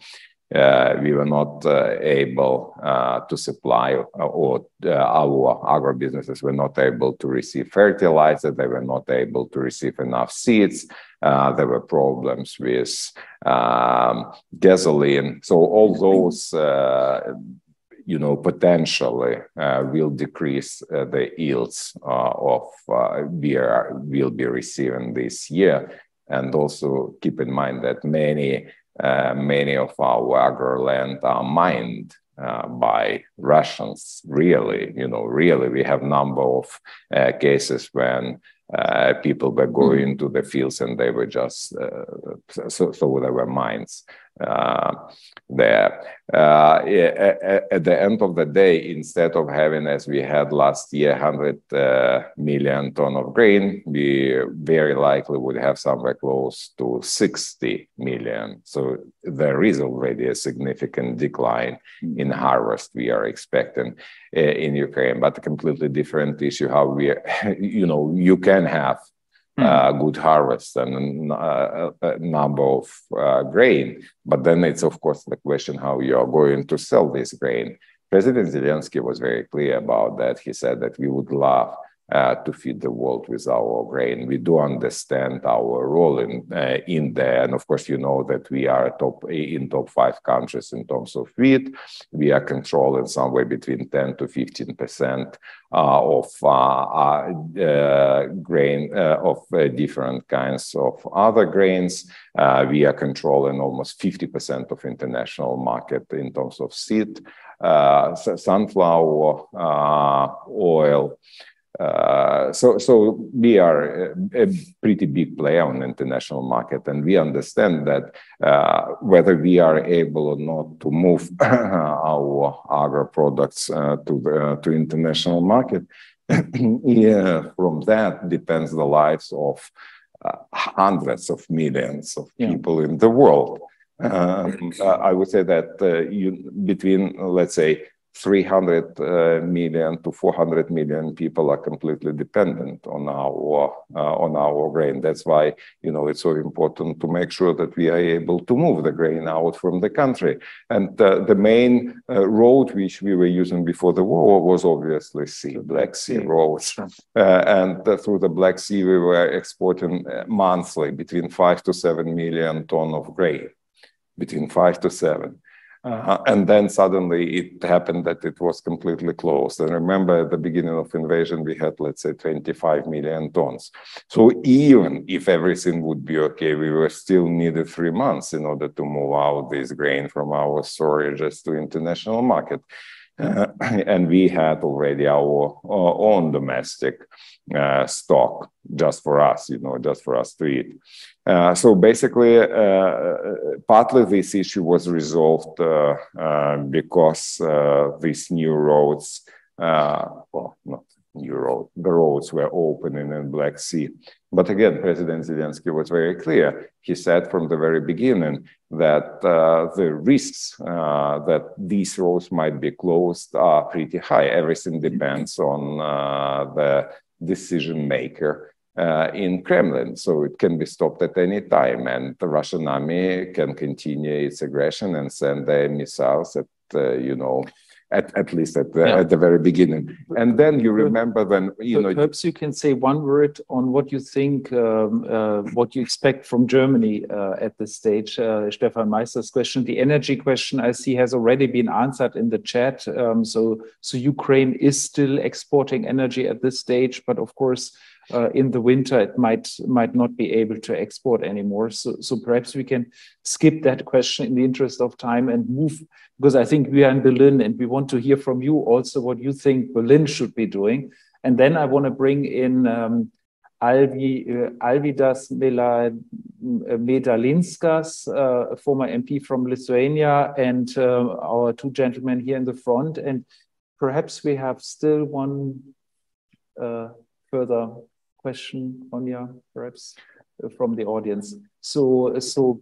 we were not able to supply, or our agro-businesses were not able to receive fertilizer, they were not able to receive enough seeds, there were problems with gasoline. So all those potentially will decrease the yields of we'll be receiving this year. And also keep in mind that many of our agro land are mined by Russians. Really, we have number of cases when people were going to the fields and they were just so there were mines there. At the end of the day, instead of having, as we had last year, 100 million ton of grain, we very likely would have somewhere close to 60 million. So there is already a significant decline in harvest we are expecting in Ukraine, but a completely different issue how we, you can have good harvest and a number of grain, but then it's of course the question how you are going to sell this grain. President Zelenskyy was very clear about that. He said that we would love to feed the world with our grain. We do understand our role in there, and of course you know that we are in top 5 countries in terms of wheat. We are controlling somewhere between 10 to 15% of grain of different kinds of other grains. We are controlling almost 50% of international market in terms of seed, sunflower oil. So we are a pretty big player on the international market, and we understand that whether we are able or not to move our agro products to international market, from that depends the lives of hundreds of millions of people in the world. I would say that between, let's say, 300 million to 400 million people are completely dependent on our grain. That's why it's so important to make sure that we are able to move the grain out from the country. And the main road which we were using before the war was obviously Black Sea roads. And through the Black Sea we were exporting monthly between 5 to 7 million ton of grain, between 5 to 7. And then suddenly it happened that it was completely closed. And remember, at the beginning of invasion, we had, let's say, 25 million tons. So even if everything would be okay, we were still needed 3 months in order to move out this grain from our storages to international market. And we had already our own domestic stock just for us, just for us to eat. So basically, partly this issue was resolved because these new roads, well, not new road, the roads were opening in Black Sea. But again, President Zelenskyy was very clear. He said from the very beginning that the risks that these roads might be closed are pretty high. Everything depends on the decision maker in Kremlin. So it can be stopped at any time, and the Russian army can continue its aggression and send their missiles at least at the very beginning. And then you remember when, Perhaps you can say one word on what you think, what you expect from Germany at this stage. Stefan Meister's question, the energy question, I see has already been answered in the chat. So Ukraine is still exporting energy at this stage, but of course, in the winter, it might not be able to export anymore. So perhaps we can skip that question in the interest of time and move, because I think we are in Berlin and we want to hear from you also what you think Berlin should be doing. And then I want to bring in Alvydas Medalinskas, a former MP from Lithuania, and our 2 gentlemen here in the front. And perhaps we have still one further question, Anya, perhaps from the audience. So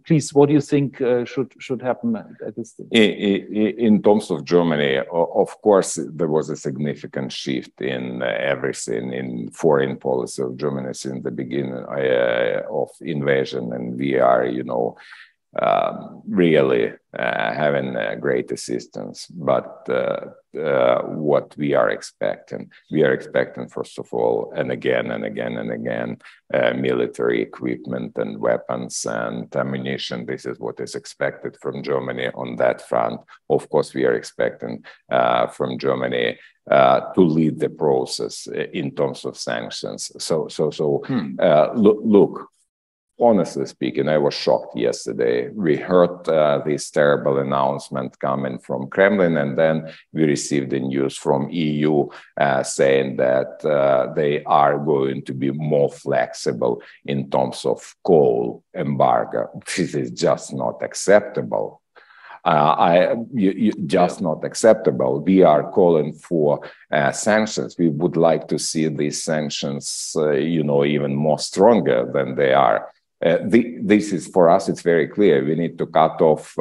please, what do you think should happen at this stage? In terms of Germany, of course, there was a significant shift in everything in foreign policy of Germany since the beginning of invasion, and we are, really having great assistance. But what we are expecting first of all, and again and again and again, military equipment and weapons and ammunition. This is what is expected from Germany on that front. Of course, we are expecting from Germany to lead the process in terms of sanctions. Look, honestly speaking, I was shocked yesterday. We heard this terrible announcement coming from Kremlin, and then we received the news from EU saying that they are going to be more flexible in terms of coal embargo. This is just not acceptable. Not acceptable. We are calling for sanctions. We would like to see these sanctions, even more stronger than they are. This is, for us, it's very clear. We need to cut off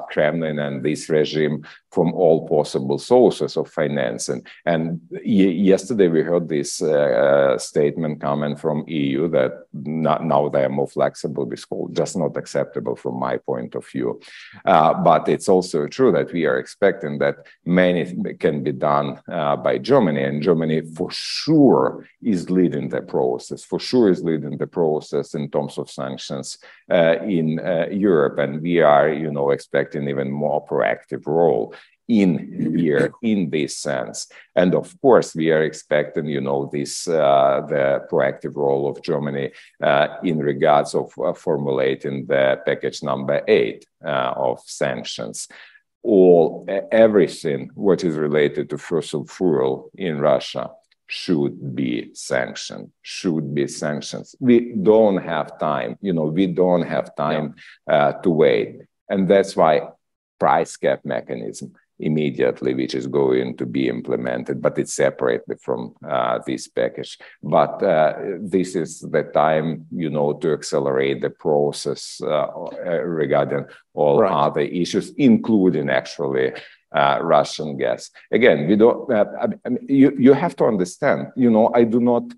Kremlin and this regime from all possible sources of financing. And yesterday we heard this statement coming from EU that now they are more flexible with coal. Just not acceptable from my point of view. But it's also true that we are expecting that many can be done by Germany, and Germany for sure is leading the process. For sure is leading the process in terms of sanctions in Europe, and we are, expecting even more proactive role in this sense. And of course, we are expecting, the proactive role of Germany in regards of formulating the package number 8 of sanctions. Everything what is related to fossil fuel in Russia should be sanctioned. We don't have time, to wait. And that's why price cap mechanism immediately, which is going to be implemented, but it's separately from this package. But this is the time, to accelerate the process regarding all other issues, including actually Russian gas. Again, we don't. You have to understand. I do not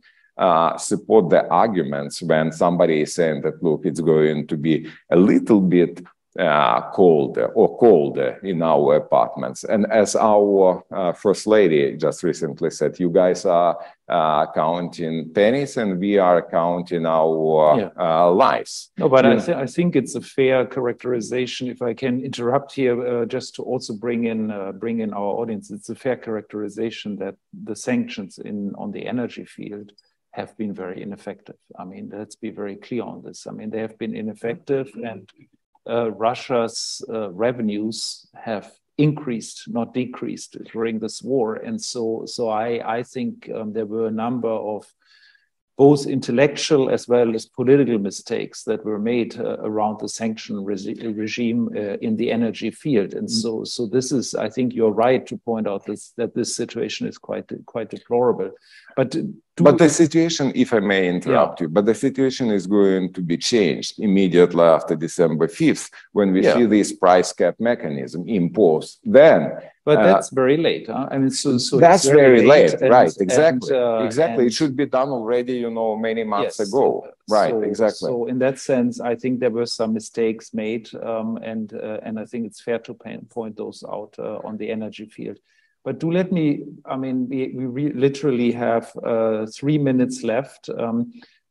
support the arguments when somebody is saying that, look, it's going to be a little bit colder in our apartments. And as our First Lady just recently said, you guys are counting pennies and we are counting our lives. No, but I think it's a fair characterization. If I can interrupt here, just to also bring in our audience, it's a fair characterization that the sanctions on the energy field have been very ineffective. I mean, let's be very clear on this. I mean, they have been ineffective, and Russia's revenues have increased, not decreased, during this war. And so I think there were a number of both intellectual as well as political mistakes that were made around the sanction regime in the energy field. And so this is, I think you're right to point out that this situation is quite deplorable. But the situation, if I may interrupt you, but the situation is going to be changed immediately after December 5th, when we see this price cap mechanism imposed. Then, but that's very late. Huh? I mean, so that's very late, right? Exactly. It should be done already, many months ago, right? Exactly. So in that sense, I think there were some mistakes made, and I think it's fair to point those out on the energy field. But do let me, I mean, we literally have 3 minutes left,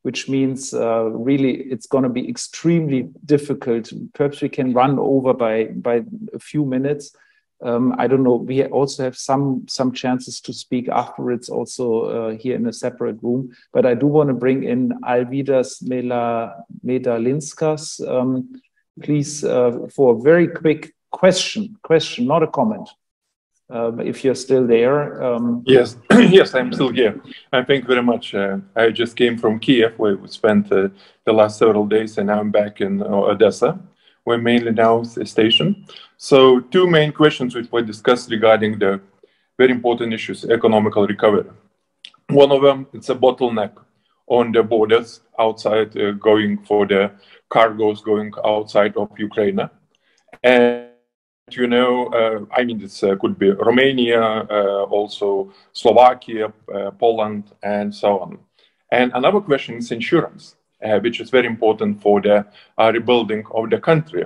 which means really it's going to be extremely difficult. Perhaps we can run over by a few minutes. I don't know. We also have some chances to speak afterwards, also here in a separate room. But I do want to bring in Alvydas Medalinskas, please, for a very quick question, not a comment. If you're still there. Yes, yes, I'm still here. And thank you very much. I just came from Kiev, where we spent the last several days, and now I'm back in Odessa, where mainly now is the station. So 2 main questions which were discussed regarding the very important issues, economical recovery. One of them, it's a bottleneck on the borders outside, going for the cargoes going outside of Ukraine. And I mean, this could be Romania, also Slovakia, Poland, and so on. And another question is insurance. which is very important for the rebuilding of the country.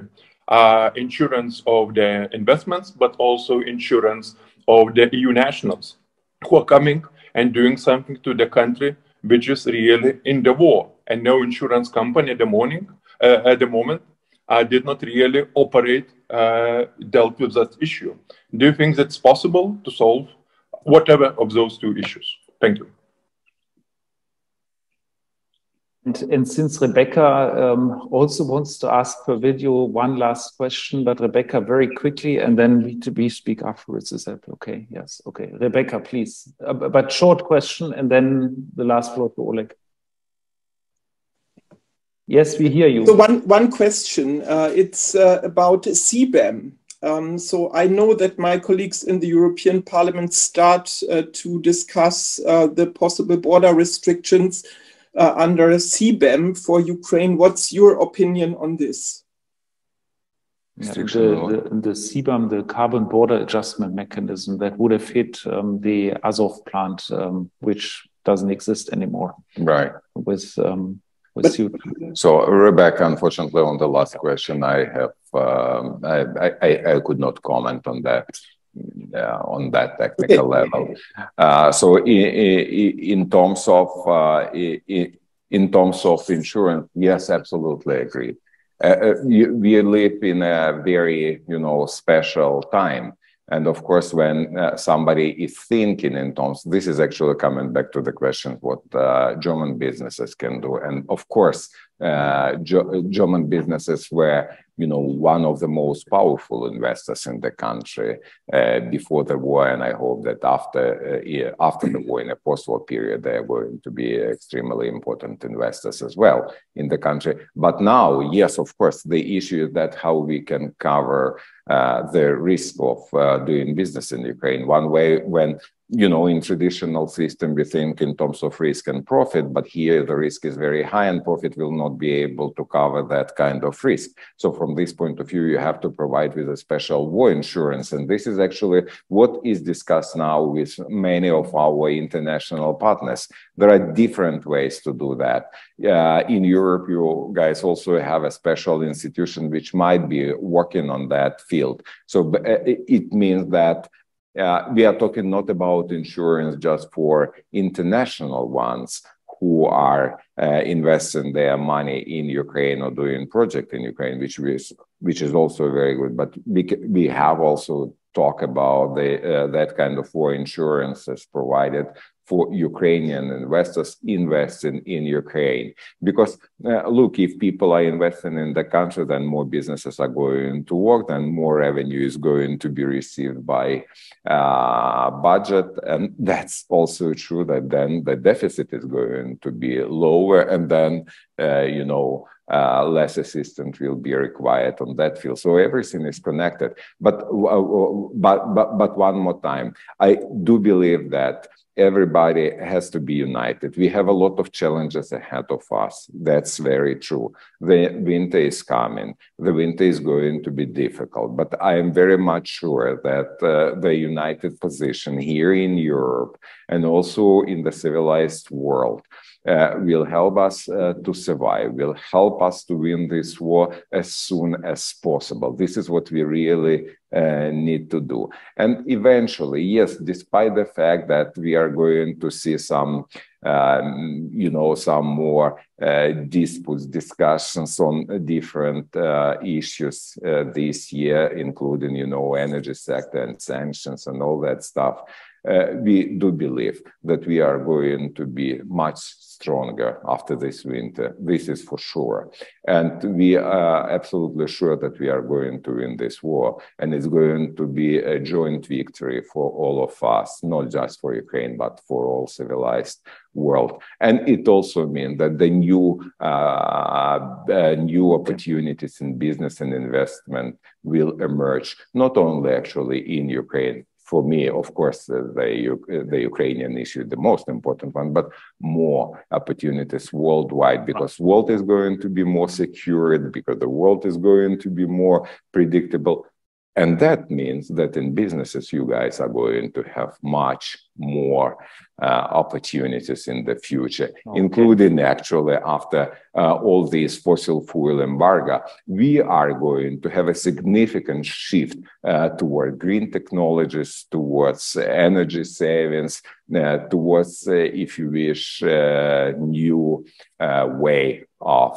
Insurance of the investments, but also insurance of the EU nationals who are coming and doing something to the country which is really in the war. And no insurance company at the moment did not really operate, dealt with that issue. Do you think that's possible to solve whatever of those two issues? Thank you. And since Rebecca also wants to ask per video one last question, but Rebecca very quickly, and then we speak afterwards. Is that okay? Yes. Okay. Rebecca, please. But short question, and then the last floor to Oleg. Yes, we hear you. So one question. It's about CBAM. So I know that my colleagues in the European Parliament start to discuss the possible border restrictions under CBAM for Ukraine. What's your opinion on this? Yeah, the CBAM, the carbon border adjustment mechanism that would have hit the Azov plant, which doesn't exist anymore. Right. So Rebecca, unfortunately, on the last question, I could not comment on that. On that technical level. So in terms of insurance, yes, absolutely agree. We live in a very, special time. And of course, when somebody is thinking in terms, this is actually coming back to the question, what German businesses can do. And of course, German businesses were, one of the most powerful investors in the country before the war. And I hope that after the war, in a post-war period, they are going to be extremely important investors as well in the country. But now, yes, of course, the issue is that how we can cover the risk of doing business in Ukraine. One way when, in traditional system, we think in terms of risk and profit, but here the risk is very high and profit will not be able to cover that kind of risk. So from this point of view, you have to provide with a special war insurance. And this is actually what is discussed now with many of our international partners. There are different ways to do that. In Europe, you guys also have a special institution which might be working on that field. So it means that we are talking not about insurance just for international ones who are investing their money in Ukraine or doing project in Ukraine, which is also very good. But we have also talked about that kind of war insurance as provided for Ukrainian investors investing in Ukraine. Because look, if people are investing in the country, then more businesses are going to work, then more revenue is going to be received by budget. And that's also true that then the deficit is going to be lower, and then, less assistance will be required on that field. So everything is connected. But one more time, I do believe that everybody has to be united. We have a lot of challenges ahead of us. That's very true. The winter is coming. The winter is going to be difficult, but I am very much sure that the united position here in Europe and also in the civilized world will help us to survive, will help us to win this war as soon as possible. This is what we really need to do. And eventually, yes, despite the fact that we are going to see some, some more disputes, discussions on different issues this year, including, energy sector and sanctions and all that stuff. We do believe that we are going to be much stronger after this winter. This is for sure. And we are absolutely sure that we are going to win this war. And it's going to be a joint victory for all of us, not just for Ukraine, but for all civilized world. And it also means that the new opportunities in business and investment will emerge, not only actually in Ukraine. For me, of course, the Ukrainian issue is the most important one, but more opportunities worldwide, because the world is going to be more secured, because the world is going to be more predictable. And that means that in businesses, you guys are going to have much more opportunities in the future, including actually after all these fossil fuel embargo, we are going to have a significant shift toward green technologies, towards energy savings, towards, if you wish, new way of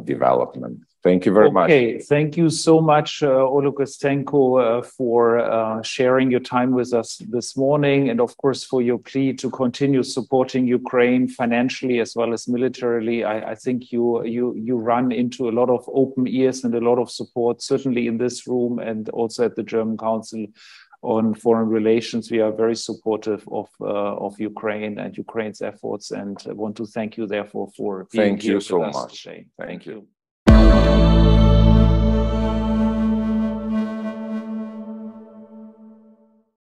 development. Thank you very much. Okay, thank you so much, Oleg Ustenko, for sharing your time with us this morning, and of course for your plea to continue supporting Ukraine financially as well as militarily. I think you run into a lot of open ears and a lot of support, certainly in this room and also at the German Council on Foreign Relations. We are very supportive of Ukraine and Ukraine's efforts, and I want to thank you therefore for being here with us today. Thank you so much. Thank you.